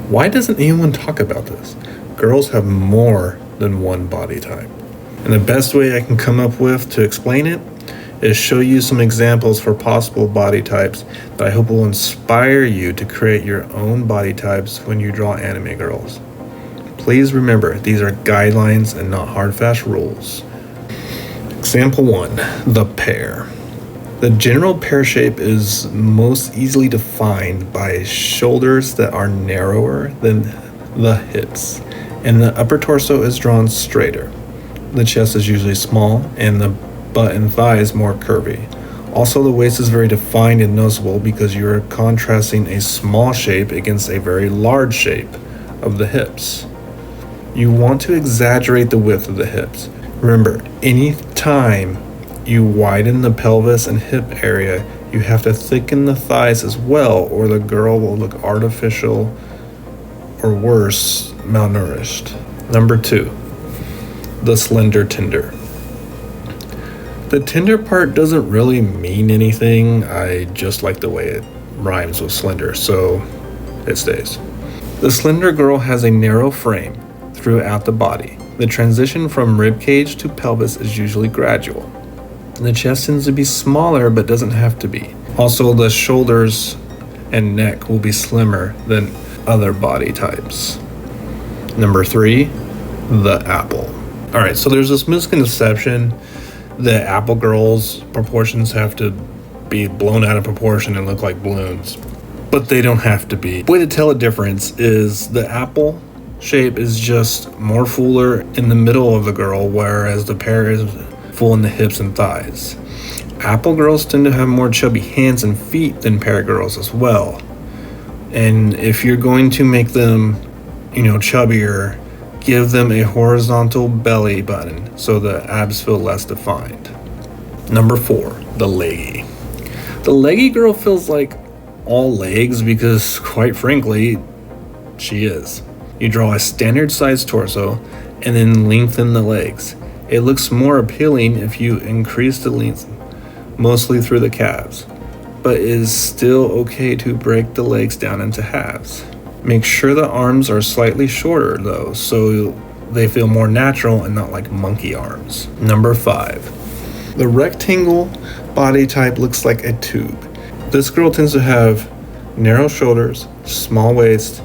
Why doesn't anyone talk about this? Girls have more than one body type. And the best way I can come up with to explain it is show you some examples for possible body types that I hope will inspire you to create your own body types when you draw anime girls. Please remember, these are guidelines and not hard fast rules. Example 1, the pear. The general pear shape is most easily defined by shoulders that are narrower than the hips, and the upper torso is drawn straighter. The chest is usually small, and the butt and thighs more curvy. Also, the waist is very defined and noticeable because you are contrasting a small shape against a very large shape of the hips. You want to exaggerate the width of the hips. Remember, any time you widen the pelvis and hip area, you have to thicken the thighs as well, or the girl will look artificial or worse, malnourished. Number 2, the slender tender. The tender part doesn't really mean anything. I just like the way it rhymes with slender, so it stays. The slender girl has a narrow frame throughout the body. The transition from ribcage to pelvis is usually gradual. The chest tends to be smaller but doesn't have to be. Also, the shoulders and neck will be slimmer than other body types. Number 3, the apple. Alright, so there's this misconception that apple girls' proportions have to be blown out of proportion and look like balloons, but they don't have to be. The way to tell a difference is the apple shape is just more fuller in the middle of the girl, whereas the pear is full in the hips and thighs. Apple girls tend to have more chubby hands and feet than pear girls as well. And if you're going to make them, chubbier, give them a horizontal belly button so the abs feel less defined. Number 4, the leggy. The leggy girl feels like all legs because, quite frankly, she is. You draw a standard size torso and then lengthen the legs. It looks more appealing if you increase the length mostly through the calves, but it is still okay to break the legs down into halves. Make sure the arms are slightly shorter though, so they feel more natural and not like monkey arms. Number 5, the rectangle body type looks like a tube. This girl tends to have narrow shoulders, small waist,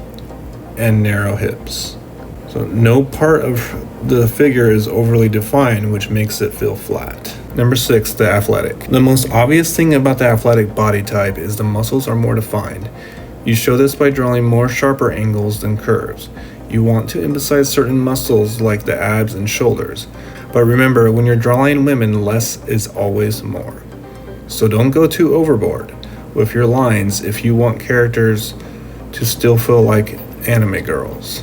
and narrow hips. So no part of the figure is overly defined, which makes it feel flat. Number 6, the athletic. The most obvious thing about the athletic body type is the muscles are more defined. You show this by drawing more sharper angles than curves. You want to emphasize certain muscles like the abs and shoulders. But remember, when you're drawing women, less is always more. So don't go too overboard with your lines if you want characters to still feel like anime girls.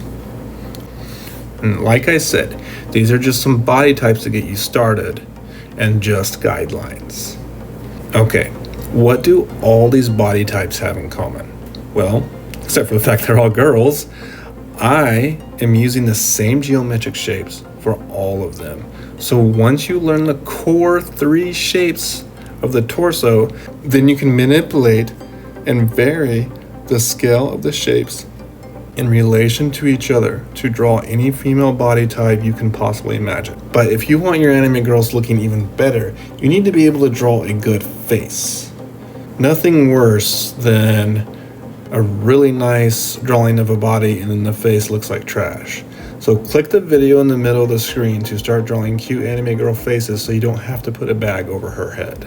And like I said, these are just some body types to get you started and just guidelines. Okay, what do all these body types have in common? Well, except for the fact they're all girls, I am using the same geometric shapes for all of them. So once you learn the core 3 shapes of the torso, then you can manipulate and vary the scale of the shapes in relation to each other to draw any female body type you can possibly imagine. But if you want your anime girls looking even better, you need to be able to draw a good face. Nothing worse than a really nice drawing of a body and then the face looks like trash. So click the video in the middle of the screen to start drawing cute anime girl faces so you don't have to put a bag over her head.